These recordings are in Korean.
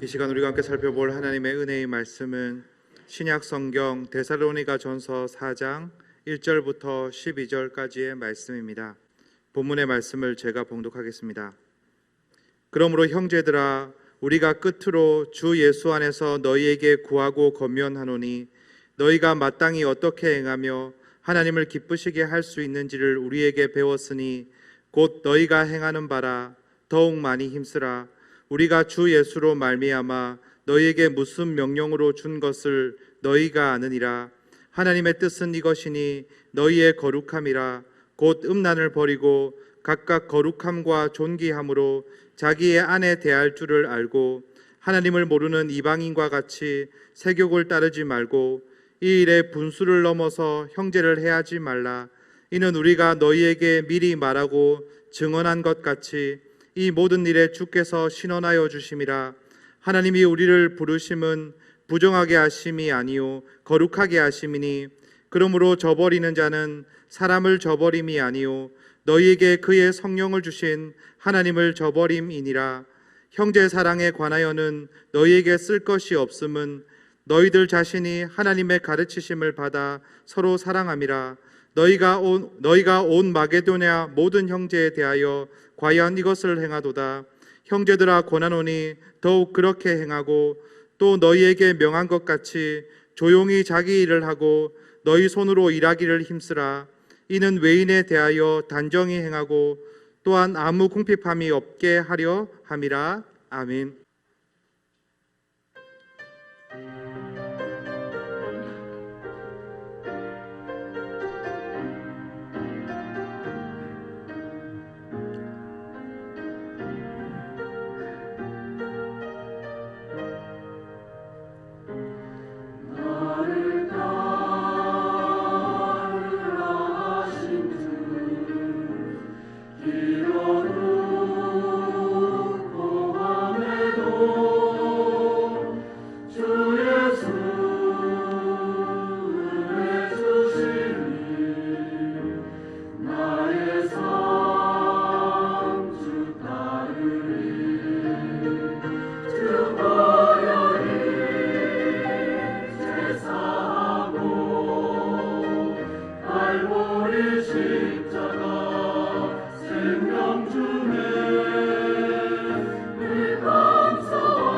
이 시간 우리가 함께 살펴볼 하나님의 은혜의 말씀은 신약 성경 데살로니가 전서 4장 1절부터 12절까지의 말씀입니다. 본문의 말씀을 제가 봉독하겠습니다. 그러므로 형제들아, 우리가 끝으로 주 예수 안에서 너희에게 구하고 권면하노니 너희가 마땅히 어떻게 행하며 하나님을 기쁘시게 할 수 있는지를 우리에게 배웠으니 곧 너희가 행하는 바라. 더욱 많이 힘쓰라. 우리가 주 예수로 말미암아 너희에게 무슨 명령으로 준 것을 너희가 아느니라. 하나님의 뜻은 이것이니 너희의 거룩함이라. 곧 음란을 버리고 각각 거룩함과 존귀함으로 자기의 아내 대할 줄을 알고 하나님을 모르는 이방인과 같이 세욕을 따르지 말고 이 일에 분수를 넘어서 형제를 해하지 말라. 이는 우리가 너희에게 미리 말하고 증언한 것 같이 이 모든 일에 주께서 신원하여 주심이라. 하나님이 우리를 부르심은 부정하게 하심이 아니요 거룩하게 하심이니 그러므로 저버리는 자는 사람을 저버림이 아니요 너희에게 그의 성령을 주신 하나님을 저버림이니라. 형제 사랑에 관하여는 너희에게 쓸 것이 없음은 너희들 자신이 하나님의 가르치심을 받아 서로 사랑함이라. 너희가 온 마게도냐 모든 형제에 대하여 과연 이것을 행하도다. 형제들아, 권하노니 더욱 그렇게 행하고 또 너희에게 명한 것 같이 조용히 자기 일을 하고 너희 손으로 일하기를 힘쓰라. 이는 외인에 대하여 단정히 행하고 또한 아무 궁핍함이 없게 하려 함이라. 아멘. 십자가 생명 주네 늘 감사와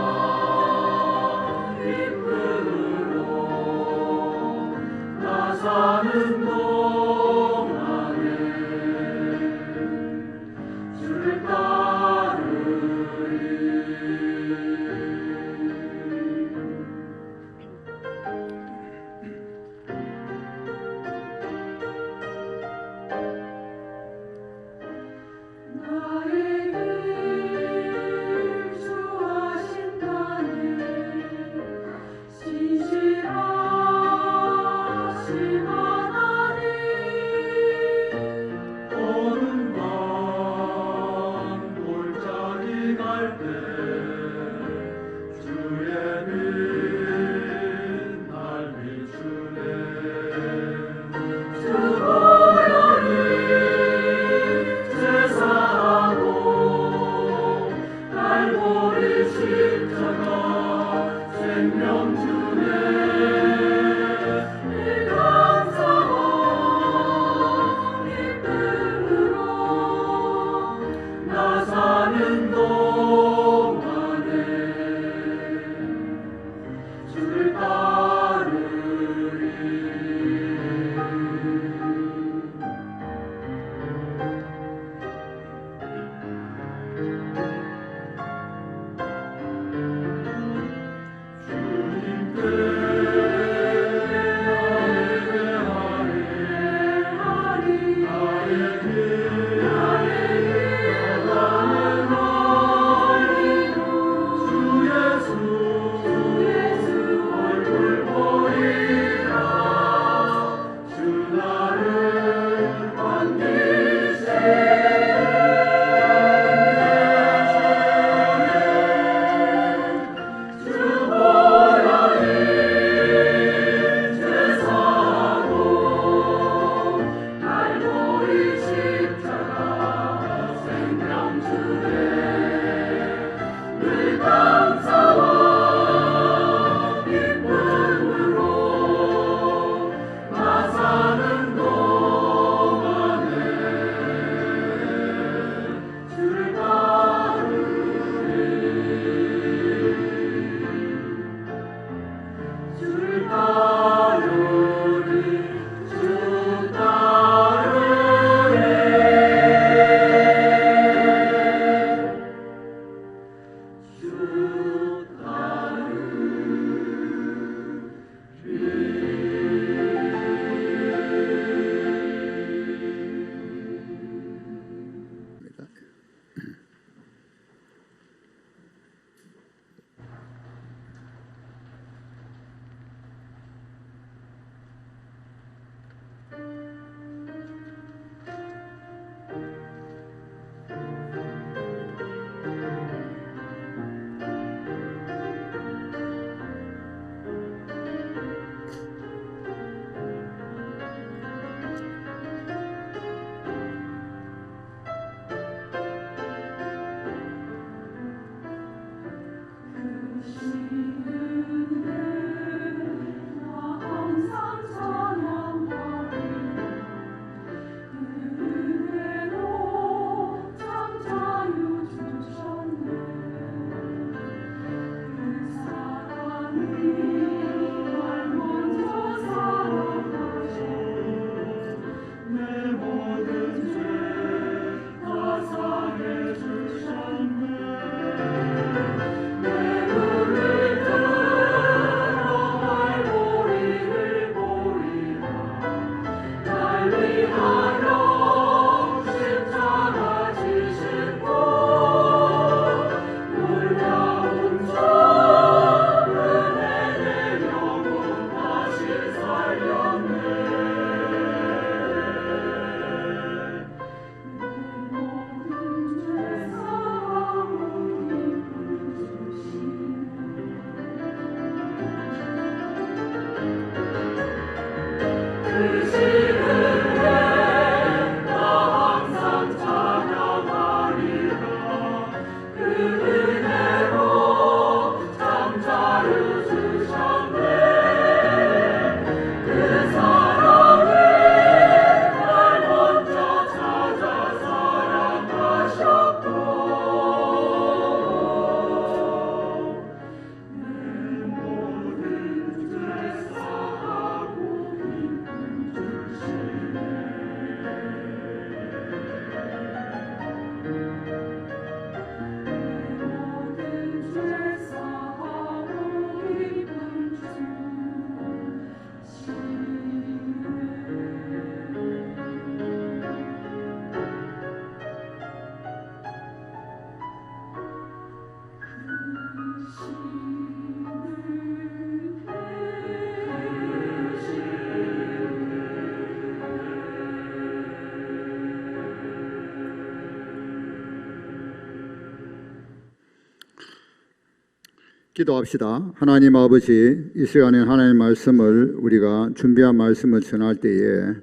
기도합시다. 하나님 아버지, 이 시간에 하나님 말씀을 우리가 준비한 말씀을 전할 때에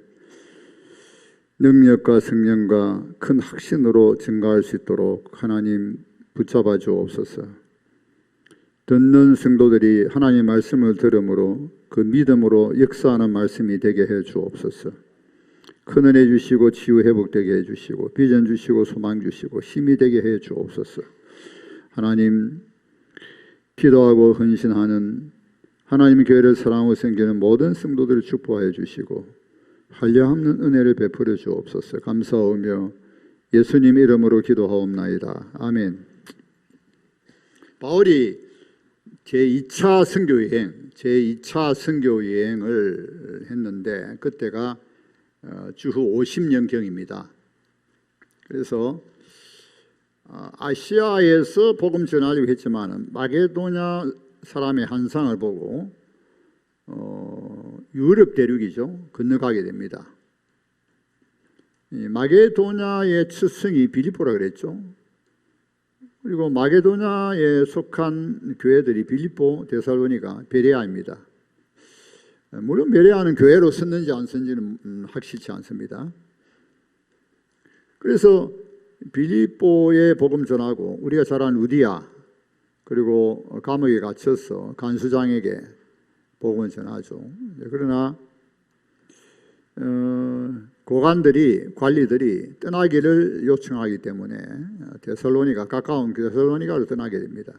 능력과 성령과 큰 확신으로 증가할 수 있도록 하나님 붙잡아 주옵소서. 듣는 성도들이 하나님 말씀을 들음으로 그 믿음으로 역사하는 말씀이 되게 해 주옵소서. 큰 은혜 주시고 치유 회복되게 해 주시고 비전 주시고 소망 주시고 힘이 되게 해 주옵소서. 하나님, 기도하고 헌신하는 하나님 교회를 사랑하고 섬기는 모든 성도들을 축복하여 주시고 한량없는 은혜를 베풀어 주옵소서. 감사하며 예수님 이름으로 기도하옵나이다. 아멘. 바울이 제2차 선교여행을 했는데 그때가 주후 50년경입니다. 그래서 아시아에서 복음 전하려고 했지만 마게도냐 사람의 환상을 보고 유럽 대륙이죠. 건너가게 됩니다. 마게도냐의 첫 성이 빌립보라 그랬죠. 그리고 마게도냐에 속한 교회들이 빌립보, 데살로니가, 베레아입니다. 물론 베레아는 교회로 썼는지 안 썼는지는 확실치 않습니다. 그래서 빌립보에 복음 전하고 우리가 잘 아는 루디아, 그리고 감옥에 갇혀서 간수장에게 복음을 전하죠. 그러나 관리들이 떠나기를 요청하기 때문에 가까운 데살로니가로 떠나게 됩니다.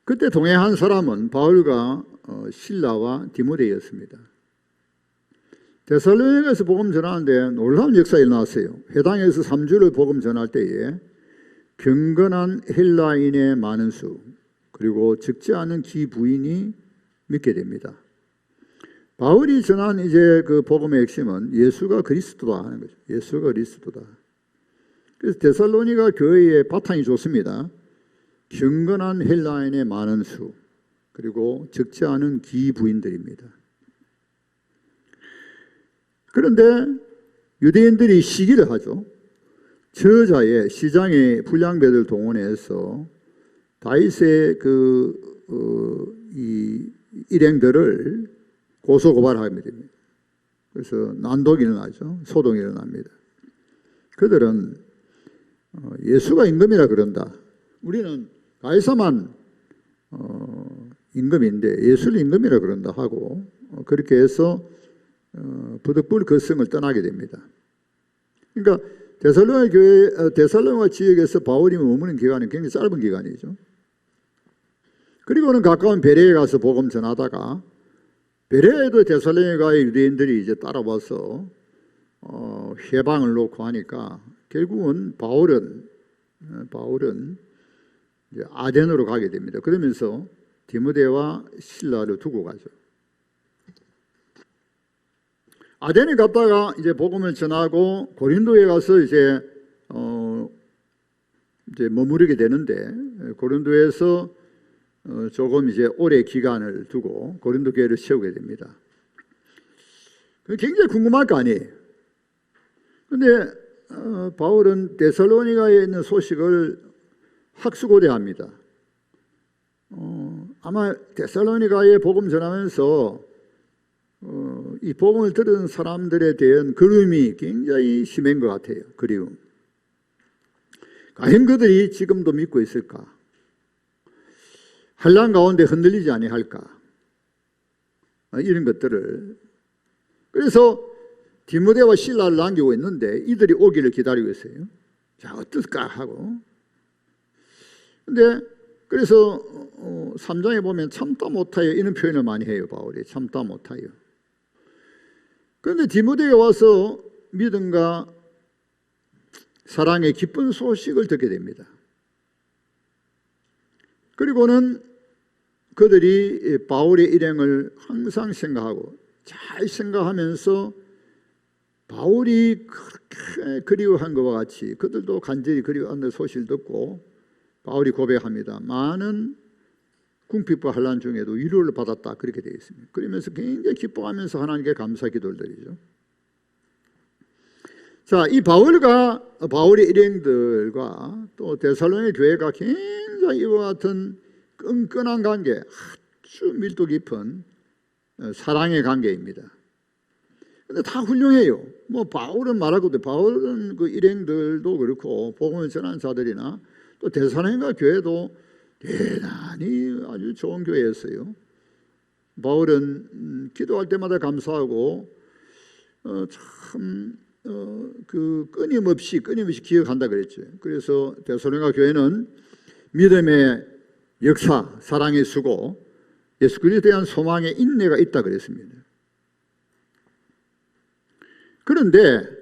그때 동행한 사람은 바울과 실라와 디모데였습니다. 데살로니가에서 복음 전하는데 놀라운 역사가 일어났어요. 회당에서 3주를 복음 전할 때에 경건한 헬라인의 많은 수, 그리고 적지 않은 기부인이 믿게 됩니다. 바울이 전한 이제 그 복음의 핵심은 예수가 그리스도다 하는 거죠. 예수가 그리스도다. 그래서 데살로니가 교회의 바탕이 좋습니다. 경건한 헬라인의 많은 수, 그리고 적지 않은 기부인들입니다. 그런데 유대인들이 시기를 하죠. 저자의 시장의 불량배들 동원해서 다윗의 이 일행들을 고소고발하게 됩니다. 그래서 난독이 일어나죠. 소동이 일어납니다. 그들은 예수가 임금이라 그런다. 우리는 가이사만 임금인데 예수를 임금이라 그런다 하고 그렇게 해서 부득불 그 성을 떠나게 됩니다. 그러니까 데살로니가 지역에서 바울이 머무는 기간은 굉장히 짧은 기간이죠. 그리고는 가까운 베레에 가서 복음 전하다가 베레에도 데살로니가의 유대인들이 이제 따라와서 해방을 놓고 하니까 결국은 바울은 이제 아덴으로 가게 됩니다. 그러면서 디모데와 실라를 두고 가죠. 아덴에 갔다가 이제 복음을 전하고 고린도에 가서 이제 머무르게 되는데 고린도에서 조금 이제 오래 기간을 두고 고린도 교회를 세우게 됩니다. 굉장히 궁금할 거 아니에요. 그런데 바울은 데살로니가에 있는 소식을 학수고대합니다. 아마 데살로니가에 복음 전하면서 이 복음을 들은 사람들에 대한 그리움이 굉장히 심한 것 같아요. 그리움. 과연 그들이 지금도 믿고 있을까? 환난 가운데 흔들리지 아니할까? 이런 것들을. 그래서 디모데와 실라를 남기고 있는데 이들이 오기를 기다리고 있어요. 자, 어떨까 하고. 근데 그래서 3장에 보면 참다 못하여 이런 표현을 많이 해요. 바울이 참다 못하여. 그런데 디모데가 와서 믿음과 사랑의 기쁜 소식을 듣게 됩니다. 그리고는 그들이 바울의 일행을 항상 생각하고 잘 생각하면서 바울이 그렇게 그리워한 것과 같이 그들도 간절히 그리워하는 소식을 듣고 바울이 고백합니다. 많은 궁핍과 환난 중에도 위로를 받았다 그렇게 되어 있습니다. 그러면서 굉장히 기뻐하면서 하나님께 감사 기도를 드리죠. 자, 이 바울의 일행들과 또 데살로니가 교회가 굉장히 이와 같은 끈끈한 관계, 아주 밀도 깊은 사랑의 관계입니다. 근데 다 훌륭해요. 뭐 바울은 말하고도 바울은 그 일행들도 그렇고 복음을 전하는 자들이나 또 데살로니가 교회도 대단히 아주 좋은 교회였어요. 바울은 기도할 때마다 감사하고 끊임없이 기억한다 그랬죠. 그래서 데살로니가 교회는 믿음의 역사, 사랑의 수고, 예수 그리스도에 대한 소망의 인내가 있다 그랬습니다. 그런데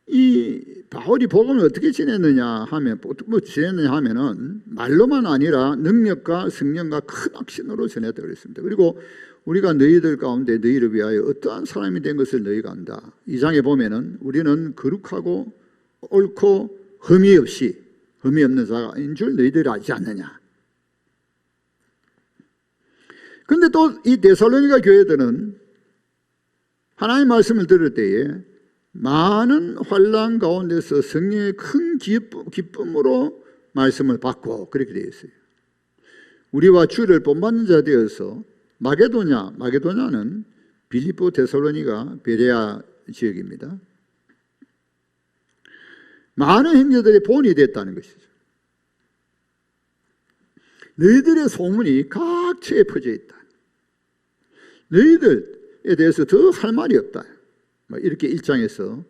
이 바울이 복음을 어떻게 지냈느냐 하면은 말로만 아니라 능력과 성령과 큰 확신으로 전했다 그랬습니다. 그리고 우리가 너희들 가운데 너희를 위하여 어떠한 사람이 된 것을 너희가 안다. 2장에 보면은 우리는 거룩하고 옳고 흠이 없는 자인 줄 너희들이 알지 않느냐. 근데 또 이 데살로니가 교회들은 하나님의 말씀을 들을 때에 많은 환난 가운데서 성령의 큰 기쁨으로 말씀을 받고 그렇게 되어 있어요. 우리와 주를 본받는 자 되어서 마게도냐는 빌립보 데살로니가 베레아 지역입니다. 많은 형제들의 본이 됐다는 것이죠. 너희들의 소문이 각처에 퍼져 있다. 너희들에 대해서 더 할 말이 없다. 이렇게 1장에서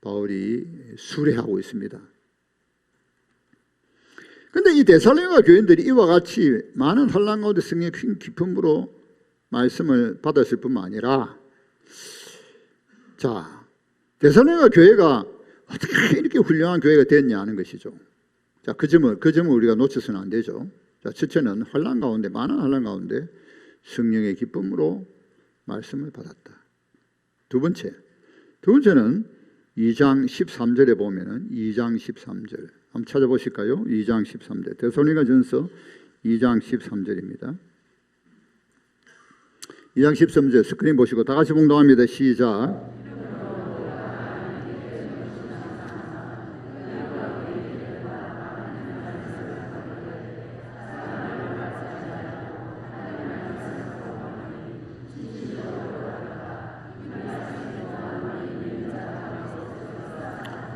바울이 수레하고 있습니다. 그런데 이 데살로니가 교인들이 이와 같이 많은 환난 가운데 성령의 큰 기쁨으로 말씀을 받았을 뿐만 아니라, 자, 데살로니가 교회가 어떻게 이렇게 훌륭한 교회가 됐냐 하는 것이죠. 자, 그 점을 우리가 놓쳐서는 안 되죠. 자, 첫째는 많은 환난 가운데 성령의 기쁨으로 말씀을 받았다. 두 번째는 2장 13절에 보면은 2장 13절 한번 찾아보실까요? 2장 13절 데살로니가 전서 2장 13절입니다. 2장 13절 스크린 보시고 다 같이 봉독합니다. 시작.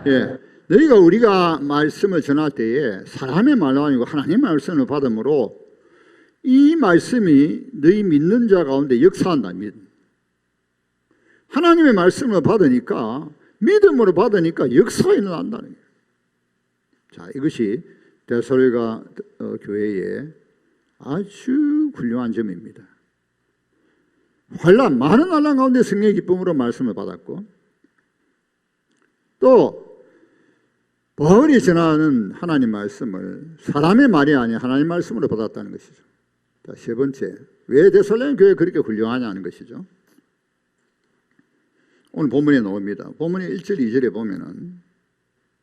예, 우리가 말씀을 전할 때에 사람의 말로 아니고 하나님의 말씀을 받음으로 이 말씀이 너희 믿는 자 가운데 역사한다. 하나님의 말씀을 받으니까 믿음으로 받으니까 역사가 일어난다는 거예요. 자, 이것이 데살로니가 교회의 아주 훌륭한 점입니다. 많은 환난 가운데 성령의 기쁨으로 말씀을 받았고, 또 바울이 전하는 하나님 말씀을 사람의 말이 아니라 하나님 말씀으로 받았다는 것이죠. 자, 세 번째, 왜 데살로니가 교회가 그렇게 훌륭하냐는 것이죠. 오늘 본문에 나옵니다. 본문의 1절 2절에 보면은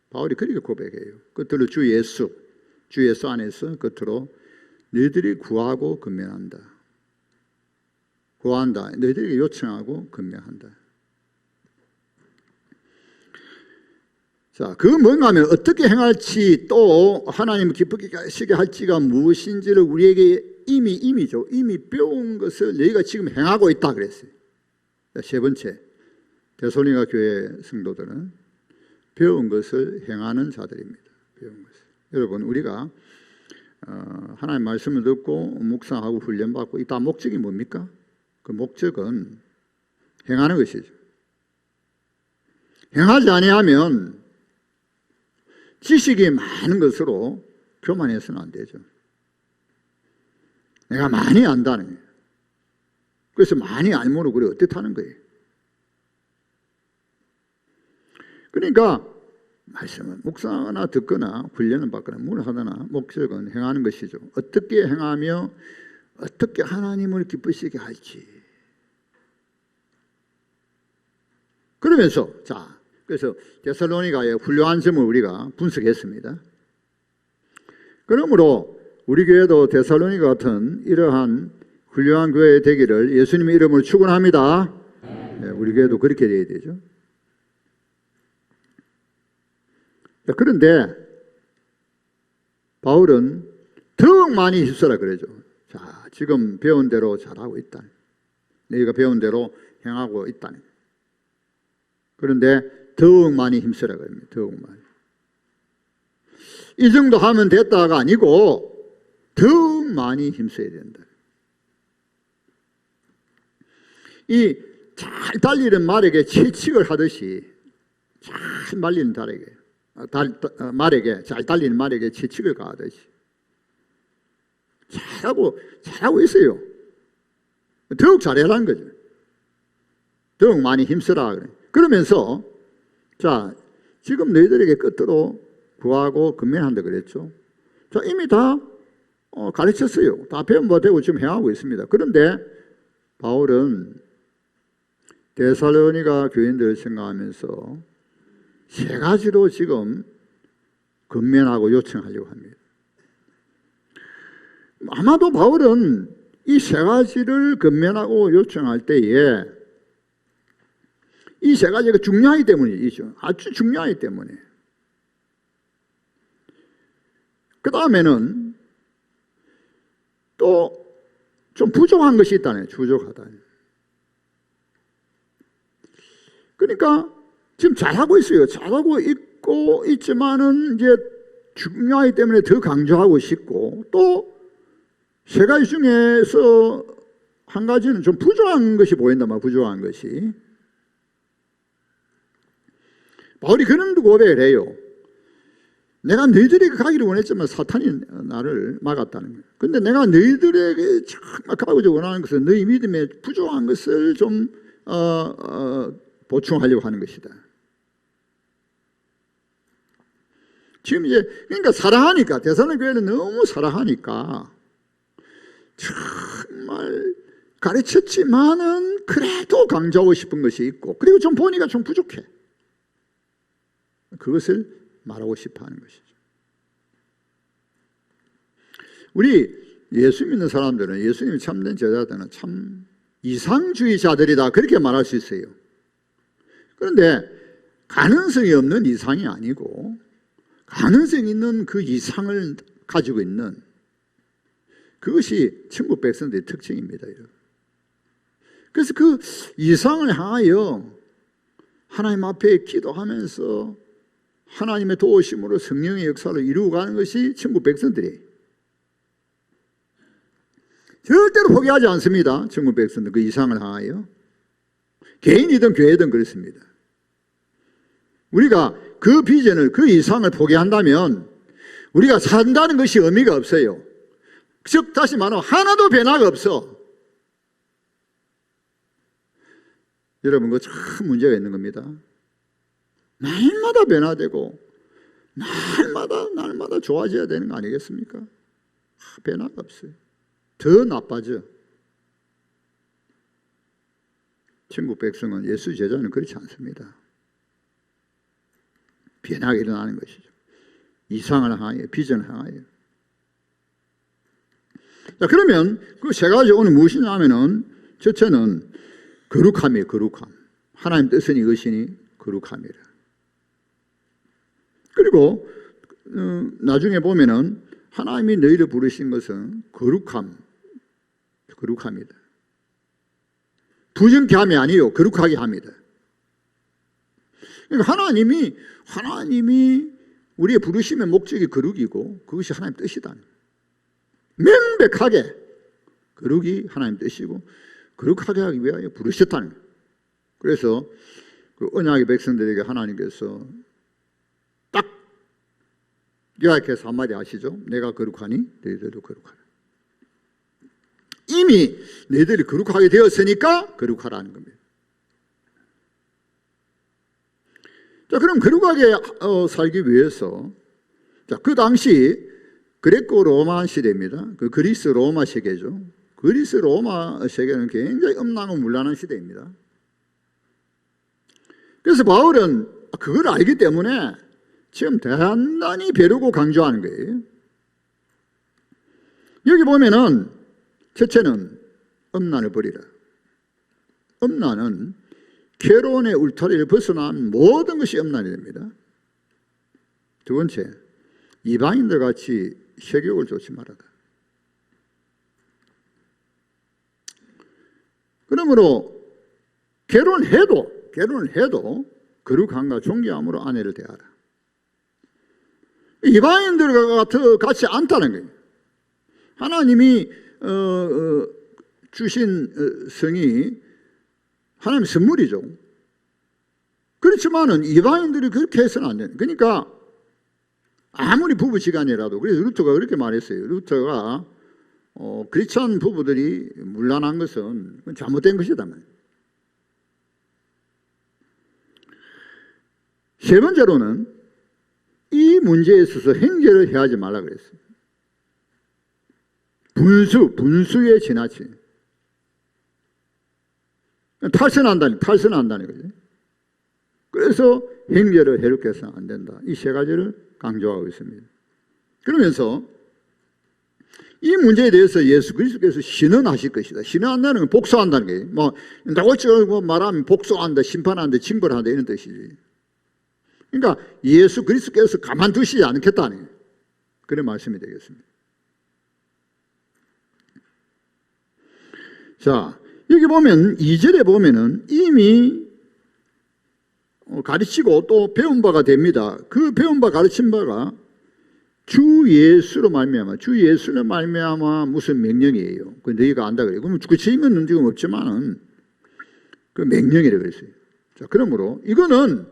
바울이 그렇게 고백해요. 끝으로 주 예수 안에서 끝으로 너희들이 구하고 근면한다. 너희들에게 요청하고 근면한다. 자, 그 뭔가 하면 어떻게 행할지 또 하나님 기쁘게 하시게 할지가 무엇인지를 우리에게 이미 배운 것을 너희가 지금 행하고 있다 그랬어요. 자, 세 번째, 데살로니가 교회 성도들은 배운 것을 행하는 자들입니다. 여러분, 우리가 하나님 말씀을 듣고 묵상하고 훈련받고 이 다 목적이 뭡니까? 그 목적은 행하는 것이죠. 행하지 아니하면 지식이 많은 것으로 교만해서는 안 되죠. 내가 많이 안다는 거예요. 그래서 많이 알므로 그래 어떻다는 거예요. 그러니까 말씀을 묵상하거나 듣거나 훈련을 받거나 뭘 하거나 목적은 행하는 것이죠. 어떻게 행하며 어떻게 하나님을 기쁘시게 할지. 그러면서 그래서 데살로니가의 훌륭한 점을 우리가 분석했습니다. 그러므로 우리 교회도 데살로니가 같은 이러한 훌륭한 교회 되기를 예수님의 이름으로 축원합니다. 네, 우리 교회도 그렇게 돼야 되죠. 그런데 바울은 더욱 많이 힘써라 그러죠. 자, 지금 배운 대로 잘하고 있다. 너희가 배운 대로 행하고 있다. 그런데 더욱 많이 힘써라 그럽니다. 더욱 많이. 이 정도 하면 됐다가 아니고 더욱 많이 힘써야 된다. 이 잘 달리는 말에게 채찍을 하듯이 잘 말리는 말에게 잘 달리는 말에게 채찍을 가하듯이 잘하고 있어요. 더욱 잘해라는 거죠. 더욱 많이 힘써라. 그러면서 자, 지금 너희들에게 끝으로 구하고 근면한다 그랬죠. 자, 이미 다 가르쳤어요. 다 배운 바 되고 지금 행하고 있습니다. 그런데 바울은 데살로니가 교인들을 생각하면서 세 가지로 지금 근면하고 요청하려고 합니다. 아마도 바울은 이 세 가지를 근면하고 요청할 때에 이 세 가지가 중요하기 때문이죠. 아주 중요하기 때문에. 그 다음에는 또 좀 부족한 것이 있다네. 부족하다. 그러니까 지금 잘하고 있어요. 잘하고 있지만은 이제 중요하기 때문에 더 강조하고 싶고, 또 세 가지 중에서 한 가지는 좀 부족한 것이 보인단 말이에요. 부족한 것이. 바울이 그런 고백을 해요. 내가 너희들에게 가기를 원했지만 사탄이 나를 막았다는 거예요. 근데 내가 너희들에게 정말 가고자 원하는 것은 너희 믿음에 부족한 것을 좀 보충하려고 하는 것이다. 지금 이제 그러니까 사랑하니까, 데살로니가 교회는 너무 사랑하니까 정말 가르쳤지만은 그래도 강조하고 싶은 것이 있고, 그리고 좀 보니까 좀 부족해. 그것을 말하고 싶어 하는 것이죠. 우리 예수 믿는 사람들은, 예수님이 참된 제자들은 참 이상주의자들이다, 그렇게 말할 수 있어요. 그런데 가능성이 없는 이상이 아니고 가능성 있는 그 이상을 가지고 있는, 그것이 천국 백성들의 특징입니다. 그래서 그 이상을 향하여 하나님 앞에 기도하면서 하나님의 도우심으로 성령의 역사를 이루고 가는 것이 천국 백성들이에요. 절대로 포기하지 않습니다. 천국 백성들 그 이상을 향하여. 개인이든 교회든 그렇습니다. 우리가 그 비전을, 그 이상을 포기한다면 우리가 산다는 것이 의미가 없어요. 즉 다시 말하면 하나도 변화가 없어. 여러분, 그거 참 문제가 있는 겁니다. 날마다 변화되고 날마다 좋아져야 되는 거 아니겠습니까? 변화가 없어요. 더 나빠져. 천국 백성은, 예수 제자는 그렇지 않습니다. 변화가 일어나는 것이죠. 이상을 향하여, 비전을 향하여. 자, 그러면 그 세 가지 오늘 무엇이냐 하면은, 첫째는 거룩함이에요. 거룩함. 하나님 뜻은 이것이니 거룩함이라. 그리고 나중에 보면은 하나님이 너희를 부르신 것은 거룩함이다. 부정케 함이 아니요, 거룩하게 합니다. 그러니까 하나님이 우리의 부르심의 목적이 거룩이고 그것이 하나님 뜻이다. 명백하게 거룩이 하나님 뜻이고 거룩하게 하기 위하여 부르셨다는 거예요. 그래서 그 언약의 백성들에게 하나님께서 딱 요약해서 한마디 하시죠. 내가 거룩하니 너희들도 거룩하라. 이미 너희들이 거룩하게 되었으니까 거룩하라는 겁니다. 자, 그럼 거룩하게 살기 위해서, 자, 그 당시 그레코 로마 시대입니다. 그 그리스 로마 세계죠. 그리스 로마 세계는 굉장히 음란하고 문란한 시대입니다. 그래서 바울은 그걸 알기 때문에 지금 대단히 벼르고 강조하는 거예요. 여기 보면은 첫째는 음란을 버리라. 음란은 괴로움의 울타리를 벗어난 모든 것이 음란이 됩니다. 두 번째, 이방인들 같이 색욕을 좇지 말아라. 그러므로 결혼을 해도 거룩함과 존귀함으로 아내를 대하라. 이방인들과 같이 않다는 거예요. 하나님이 주신 성이 하나님의 선물이죠. 그렇지만은 이방인들이 그렇게 해서는 안 돼요. 그러니까 아무리 부부지간이라도, 그래서 루터가 그렇게 말했어요. 루터가 크리스찬 부부들이 문란한 것은 잘못된 것이다. 세 번째로는 이 문제에 있어서 행제를 해하지 말라 그랬어요. 분수에 지나치. 탈선한다는 거죠. 그래서 행제를 해롭게 해서는 안 된다. 이 세 가지를 강조하고 있습니다. 그러면서 이 문제에 대해서 예수 그리스도께서 신원하실 것이다. 신원한다는 건 복수한다는 거예요. 뭐 나고치고 말하면 복수한다, 심판한다, 징벌한다 이런 뜻이지. 그러니까 예수 그리스도께서 가만두시지 않겠다는 그런 말씀이 되겠습니다. 자, 여기 보면 2절에 보면은 이미 가르치고 또 배운 바가 됩니다. 그 배운 바 가르친 바가 주 예수로 말미암아 무슨 명령이에요. 그 너희가 안다 그래요. 그러면 구체적인 건 지금 없지만은 그 명령이라고 그랬어요. 자, 그러므로 이거는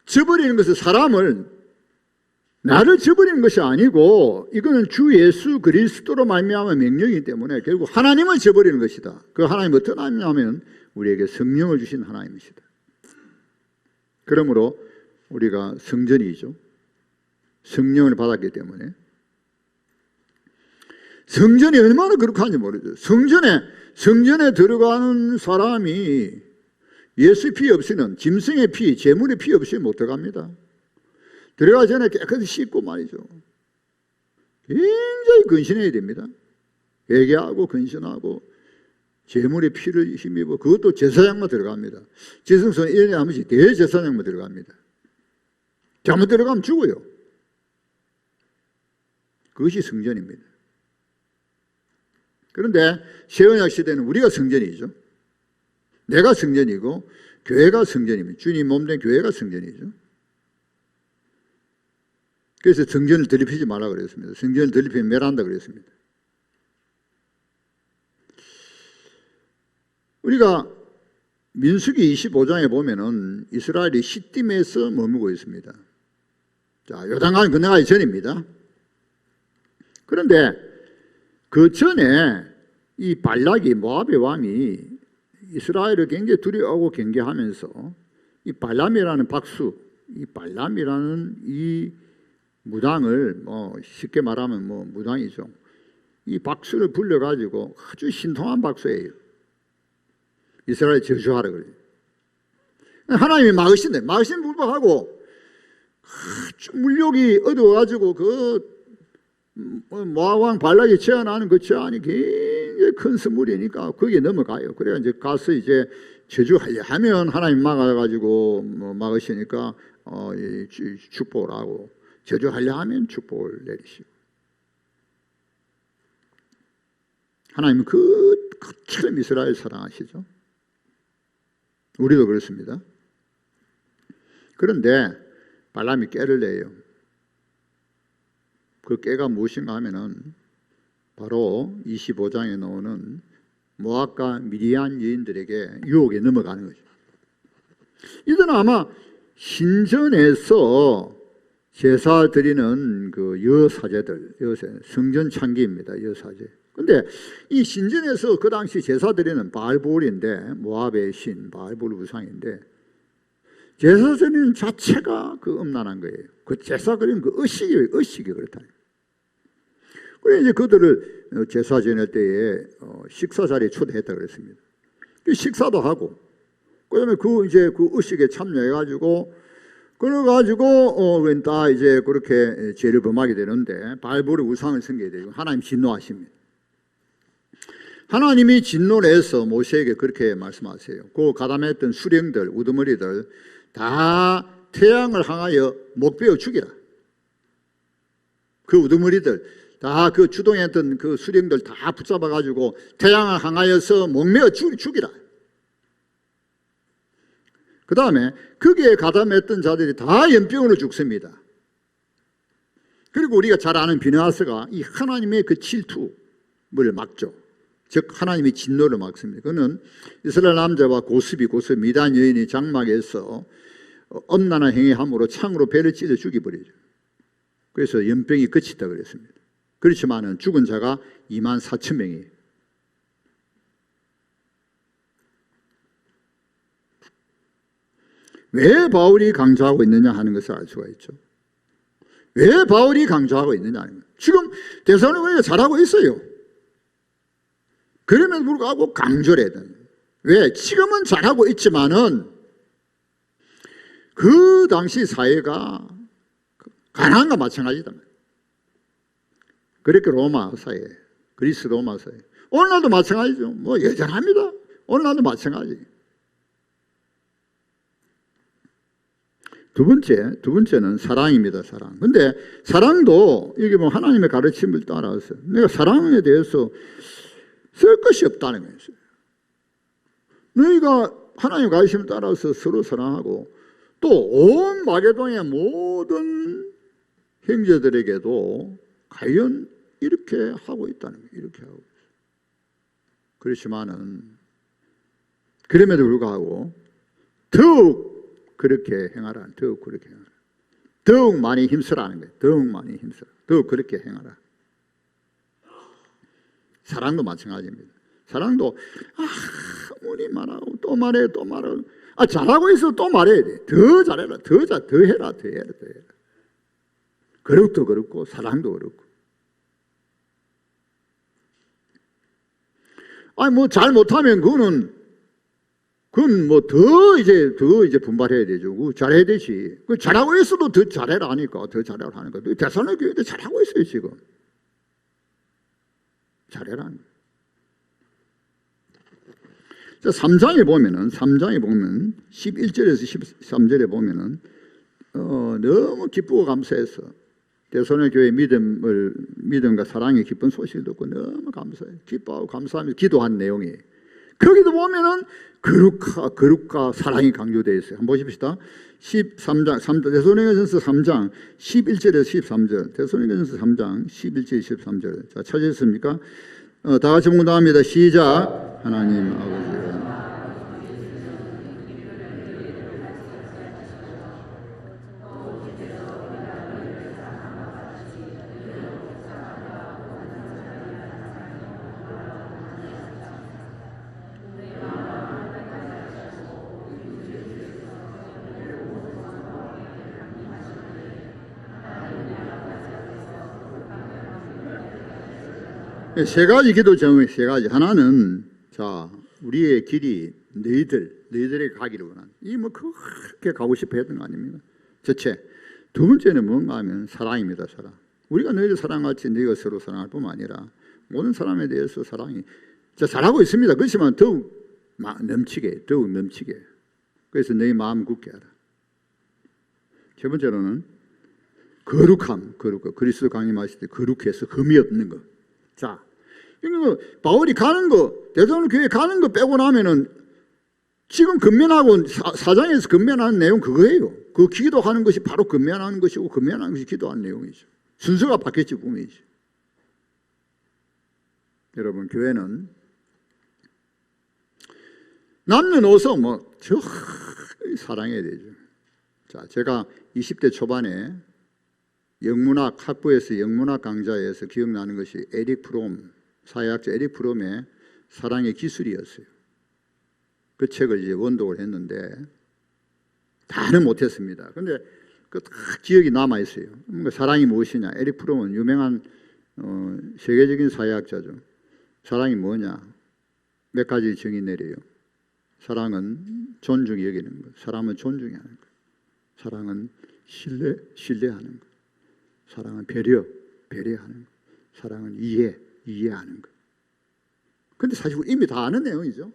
저버리는 것은 나를 저버리는 것이 아니고 이거는 주 예수 그리스도로 말미암아 명령이기 때문에 결국 하나님을 저버리는 것이다. 그 하나님은 어떤 하나님이냐면 우리에게 성령을 주신 하나님이시다. 그러므로 우리가 성전이죠. 성령을 받았기 때문에 성전이 얼마나 거룩한지 모르죠. 성전에 들어가는 사람이 예수 피 없이는, 짐승의 피, 제물의 피 없이 못 들어갑니다. 들어가기 전에 깨끗이 씻고 말이죠. 굉장히 근신해야 됩니다. 회개하고 근신하고 제물의 피를 힘입어. 그것도 제사장만 들어갑니다. 지성소는 1년에 한 번씩 대제사장만 들어갑니다. 잘못 들어가면 죽어요. 그것이 성전입니다. 그런데 새언약 시대는 우리가 성전이죠. 내가 성전이고 교회가 성전입니다. 주님 몸된 교회가 성전이죠. 그래서 성전을 더럽히지 말라 그랬습니다. 성전을 더럽히면 멸한다 그랬습니다. 우리가 민수기 25장에 보면은 이스라엘이 시딤에서 머무고 있습니다. 자, 요단강 건너가기 전입니다. 그런데 그 전에 이 발락이 모압의 왕이 이스라엘을 굉장히 두려워하고 경계하면서 이 발람이라는 이 발람이라는 이 무당을 쉽게 말하면 무당이죠. 이 박수를 불러가지고 아주 신통한 박수예요. 이스라엘 저주하라 그래요. 하나님이 막으신데 불복하고 아주 물욕이 어두워가지고 그 모압 왕 발락이 제안하는 그 제안이 굉장히 큰 선물이니까 거기에 넘어가요. 그래가 이제 가서 이제 저주하려 하면 하나님 막아가지고 막으시니까 축복을 하고 저주하려 하면 축복을 내리시고. 하나님은 그처럼 이스라엘 사랑하시죠. 우리도 그렇습니다. 그런데 발람이 깨를 내요. 그 깨가 무엇인가 하면은 바로 25장에 나오는 모압과 미디안 여인들에게 유혹에 넘어가는 거죠. 이들은 아마 신전에서 제사 드리는 그 여사제들, 성전 창기입니다. 여사제. 근데 이 신전에서 그 당시 제사 드리는 바알볼인데, 모압의 신 바알볼 우상인데, 제사 드리는 자체가 그 음란한 거예요. 그 제사 드리는 그 의식이 그렇다. 그래 이제 그들을 제사 지낼 때에 식사 자리에 초대했다 그랬습니다. 식사도 하고, 그다음에 그 의식에 참여해가지고 그래가지고 다 이제 그렇게 죄를 범하게 되는데 발볼에 우상을 섬겨야 되고 하나님 진노하십니다. 하나님이 진노를 해서 모세에게 그렇게 말씀하세요. 그 가담했던 수령들, 우두머리들 다 태양을 향하여 목베어 죽이라. 그 우두머리들 다 그 주동했던 그 수령들 다 붙잡아가지고 태양을 향하여서 목매어 죽이라. 그 다음에 거기에 가담했던 자들이 다 연병으로 죽습니다. 그리고 우리가 잘 아는 비느하스가 이 하나님의 그 질투를 막죠. 즉 하나님의 진노를 막습니다. 그는 이스라엘 남자와 고스비 미단 여인이 장막에서 엄란한 행위함으로 창으로 배를 찔러 죽여버리죠. 그래서 연병이 그치다 그랬습니다. 그렇지만은 죽은 자가 24,000명이에요. 왜 바울이 강조하고 있느냐 하는 것을 알 수가 있죠. 왜 바울이 강조하고 있느냐 하는 것. 지금 데살로니가가 잘하고 있어요. 그럼에도 불구하고 강조를 해야 돼요. 왜? 지금은 잘하고 있지만은 그 당시 사회가 가난과 마찬가지다. 그렇게 로마 사회, 그리스 로마 사회. 오늘날도 마찬가지죠. 뭐 여전합니다. 오늘날도 마찬가지. 두 번째는 사랑입니다. 사랑. 근데 사랑도 이게 뭐 하나님의 가르침을 따라서 내가 사랑에 대해서 쓸 것이 없다는 거예요. 너희가 하나님의 가르침을 따라서 서로 사랑하고 또 온 마게도니아 모든 형제들에게도 과연 이렇게 하고 있다는 거예요. 이렇게 하고 있어요. 그렇지만은 그럼에도 불구하고 더욱 그렇게 행하라. 더욱 그렇게 행하라. 더욱 많이 힘쓰라는 거예요. 더욱 많이 힘쓰라. 더욱 그렇게 행하라. 사랑도 마찬가지입니다. 사랑도 아무리 말하고 또 말해 또 말하고 잘하고 있어 또 말해야 돼. 더 잘해라. 더 해라. 더 해라. 거룩도 그렇고 사랑도 그렇고. 뭐 잘 못하면 그건 뭐 더 이제 분발해야 되죠. 그거 잘해야 되지. 그 잘하고 있어도 더 잘해라 하니까 더 잘해라 하니까. 대선의 교회도 잘하고 있어요 지금. 잘해라. 자, 3장에 보면 11절에서 13절에 보면은 너무 기쁘고 감사해서 대선의 교회 믿음과 사랑의 기쁜 소식을 듣고 너무 감사해요. 기뻐하고 감사하면서 기도한 내용이에요. 거기도 보면은 거룩과 사랑이 강조되어 있어요. 한번 보십시다. 13장, 데살로니가전서 3장 11절에서 13절. 데살로니가전서 3장 11절 13절. 자, 찾으셨습니까? 다 같이 봉독합니다. 시작. 하나님 아버지. 세 가지 기도 제목이 세 가지. 하나는 자 우리의 길이 너희들에게 가기를 원한다. 이 뭐 그렇게 가고 싶어 했던 거 아닙니까? 첫째. 두 번째는 뭔가 하면 사랑입니다. 사랑. 우리가 너희를 사랑같이 너희가 서로 사랑할 뿐만 아니라 모든 사람에 대해서 사랑이 잘하고 있습니다. 그렇지만 더욱 넘치게. 그래서 너희 마음 굳게 하라. 세 번째로는 거룩함. 그리스도 강림하실 때 거룩해서 흠이 없는 것. 자, 이거 바울이 가는 거, 데살로니가 교회 가는 거 빼고 나면은 지금 건면하고 사장에서 건면하는 내용 그거예요. 그 기도하는 것이 바로 건면하는 것이고 건면하는 것이 기도하는 내용이죠. 순서가 바뀌었지 꿈이죠. 여러분 교회는 남녀노소 저 사랑해야 되죠. 자, 제가 20대 초반에 영문학 학부에서 영문학 강좌에서 기억나는 것이 에릭 프롬 사회학자 에릭 프롬의 사랑의 기술이었어요. 그 책을 이제 원독을 했는데 다는 못했습니다. 그런데 그 딱 기억이 남아 있어요. 사랑이 무엇이냐? 에릭 프롬은 유명한 세계적인 사회학자죠. 사랑이 뭐냐? 몇 가지 정의 내려요. 사랑은 존중이 여기는 것, 사람은 존중해야 하는 것. 사랑은 신뢰하는 것. 사랑은 배려하는 것. 사랑은 이해하는 것. 근데 사실 이미 다 아는 내용이죠.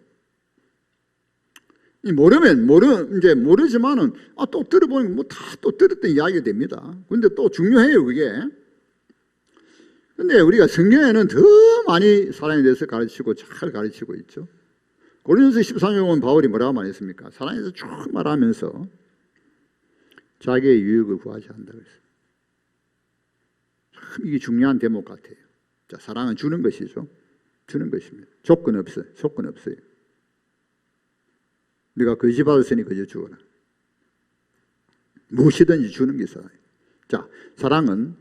이제 모르지만은 또 들어보면 뭐 다 또 들었던 이야기가 됩니다. 근데 또 중요해요, 그게. 근데 우리가 성경에는 더 많이 사랑에 대해서 가르치고 잘 가르치고 있죠. 고린도서 13장에 보면 바울이 뭐라고 말했습니까? 사랑에 대해서 쭉 말하면서 자기의 유익을 구하지 않는다고 했어요. 참 이게 중요한 대목 같아요. 자, 사랑은 주는 것이죠. 주는 것입니다. 조건 없어요. 네가 거지 받았으니 거지 주어라. 무엇이든지 주는 게 사랑이에요. 자, 사랑은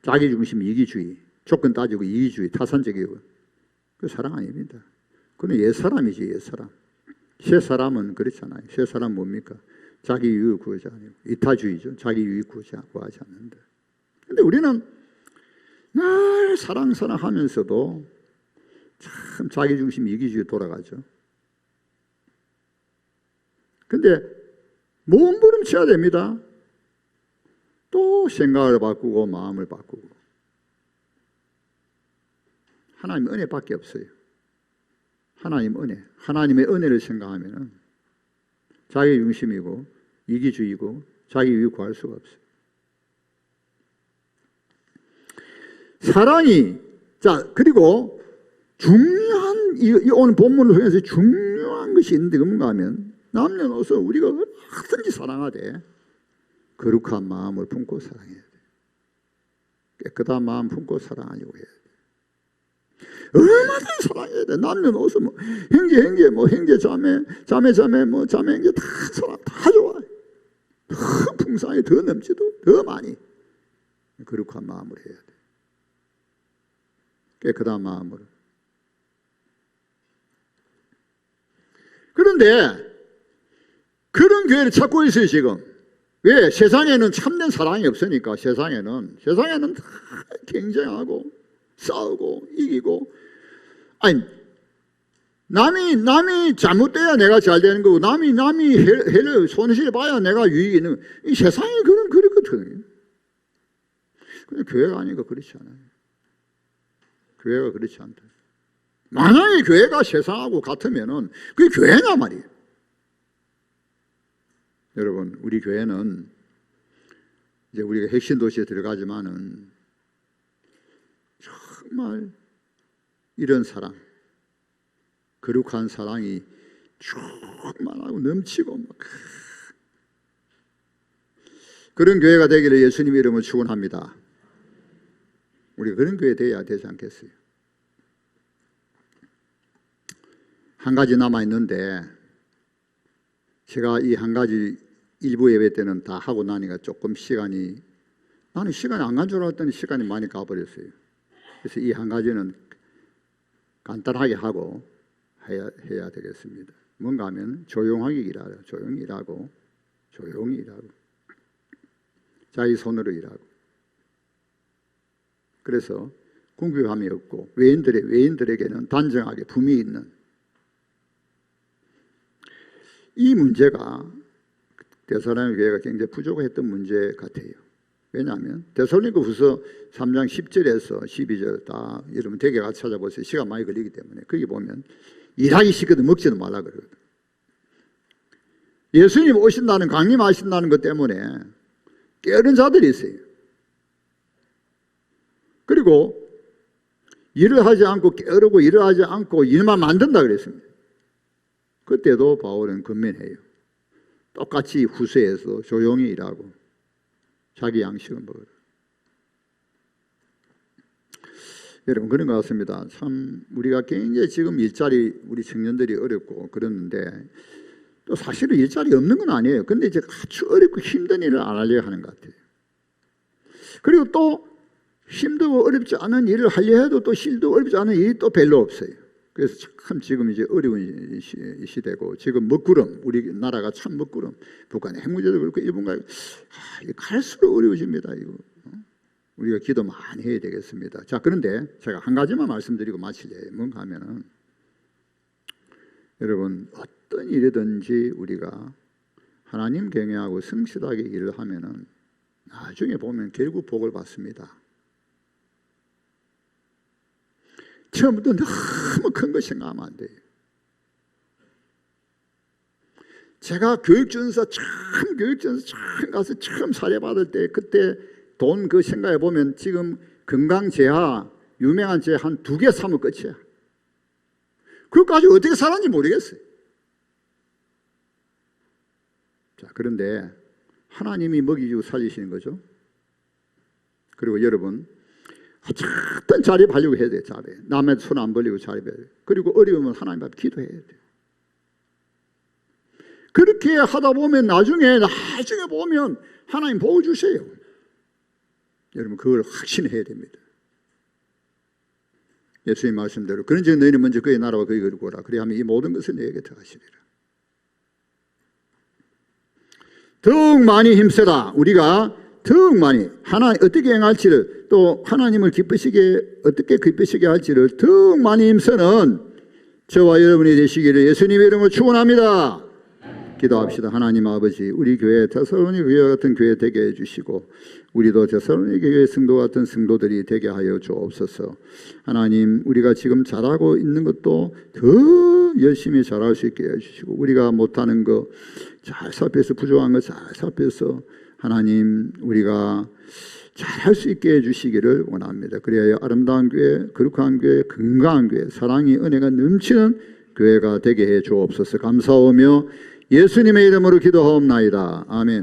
자기중심, 이기주의, 조건 따지고 이기주의, 타산적이고 그 사랑 아닙니다. 그건 옛사람이지, 옛사람. 새사람은 그렇잖아요. 새사람 뭡니까? 자기 유익 구하지 아니고 이타주의죠. 자기 유익 구하지 않는다. 근데 우리는 늘 사랑하면서도 참 자기중심, 이기주의 돌아가죠. 근데 몸부림쳐야 됩니다. 또 생각을 바꾸고 마음을 바꾸고. 하나님의 은혜밖에 없어요. 하나님의 은혜를 생각하면 자기 중심이고 이기주의고 자기 유익 구할 수가 없어요. 사랑이 그리고 중요한 이 오늘 본문을 통해서 중요한 것이 있는데 뭔가 하면 남녀노소 우리가 얼마든지 사랑하되 거룩한 마음을 품고 사랑해야 돼. 깨끗한 마음 품고 사랑하려고 해야 돼. 얼마든지 사랑해야 돼. 남녀노소 뭐 형제 뭐 형제 자매 뭐 자매 형제 다 사랑 다 좋아. 더 풍성하게 더 넘치도 더 많이 거룩한 마음으로 해야 돼. 깨끗한 마음으로. 그런데 그런 교회를 찾고 있어요 지금. 왜? 세상에는 참된 사랑이 없으니까. 세상에는 다 경쟁하고 싸우고 이기고. 아니 남이 잘못돼야 내가 잘 되는 거고 남이 해를 손실을 봐야 내가 유익이 있는 거예요. 이 세상이 그렇거든요. 근데 교회가 아니니까 그렇지 않아요. 교회가 그렇지 않다. 만약에 교회가 세상하고 같으면은 그게 교회냐 말이에요. 여러분, 우리 교회는 이제 우리가 핵심 도시에 들어가지만은 정말 이런 사랑, 거룩한 사랑이 충만하고 넘치고 막 그런 교회가 되기를 예수님 이름으로 축원합니다. 우리가 그런 교회 되어야 되지 않겠어요? 한 가지 남아 있는데 제가 이 한 가지 일부 예배 때는 다 하고 나니까 조금 나는 시간이 안 간 줄 알았더니 시간이 많이 가버렸어요. 그래서 이 한 가지는 간단하게 하고 해야 되겠습니다. 뭔가 하면 조용히 일하고 자기 손으로 일하고. 그래서 궁핍함이 없고 외인들에게는 단정하게 품위 있는 이 문제가 데살로니가 교회가 굉장히 부족했던 문제 같아요. 왜냐하면 데살로니가후서 3장 10절에서 12절 다 여러분 되게 같이 찾아보세요. 시간 많이 걸리기 때문에 거기 보면 일하기 싫거든 먹지도 말라 그러거든. 예수님 오신다는 강림하신다는 것 때문에 게으른 자들이 있어요. 그리고 일을 하지 않고 게으르고 일을 하지 않고 일만 만든다 그랬습니다. 그때도 바울은 건면해요. 똑같이 후세에서 조용히 일하고 자기 양식을 먹어라. 여러분 그런 것 같습니다. 참 우리가 굉장히 지금 일자리 우리 청년들이 어렵고 그러는데 또 사실은 일자리 없는 건 아니에요. 근데 이제 아주 어렵고 힘든 일을 안 하려고 하는 것 같아요. 그리고 또 힘들고 어렵지 않은 일을 하려 해도 또 힘들고 어렵지 않은 일이 또 별로 없어요. 그래서 참 지금 이제 어려운 시대고 지금 먹구름 우리나라가 참 먹구름 북한의 핵문제도 그렇고 일본과 갈수록 어려워집니다. 이거 우리가 기도 많이 해야 되겠습니다. 자 그런데 제가 한 가지만 말씀드리고 마치려요. 뭔가 하면은 여러분 어떤 일이든지 우리가 하나님 경외하고 성실하게 일을 하면은 나중에 보면 결국 복을 받습니다. 처음부터 너무 큰 거 생각하면 안 돼요. 제가 교육전서 처음 가서 처음 사례받을 때 그때 돈 그 생각해 보면 지금 건강제하 유명한 제 한 2개 사면 끝이야. 그것까지 어떻게 살았는지 모르겠어요. 자, 그런데 하나님이 먹이주고 살리시는 거죠. 그리고 여러분 어떤 자립하려고 해야 돼요. 자립. 남의 손 안 벌리고 자립해야 돼요. 그리고 어려우면 하나님 앞에 기도해야 돼요. 그렇게 하다 보면 나중에 보면 하나님 복 주세요. 여러분 그걸 확신해야 됩니다. 예수님 말씀대로 그런즉 너희는 먼저 그의 나라와 그의 의를 구하라. 그래야 하면 이 모든 것을 너에게 더하시리라. 더욱 많이 힘쓰라. 우리가 더욱 많이 어떻게 행할지를 또 하나님을 어떻게 기쁘시게 할지를 더욱 많이 힘쓰는 저와 여러분이 되시기를 예수님의 이름으로 축원합니다. 기도합시다. 하나님 아버지, 우리 교회 데살로니가 교회와 같은 교회 되게 해주시고 우리도 데살로니가 교회 성도 같은 성도들이 되게 하여 주옵소서. 하나님, 우리가 지금 잘하고 있는 것도 더 열심히 잘할 수 있게 해주시고 우리가 못하는 거 잘 살펴서 부족한 거 잘 살펴서 하나님 우리가 잘할 수 있게 해주시기를 원합니다. 그래야 아름다운 교회, 거룩한 교회, 건강한 교회, 사랑이 은혜가 넘치는 교회가 되게 해 주옵소서. 감사하며 예수님의 이름으로 기도하옵나이다. 아멘.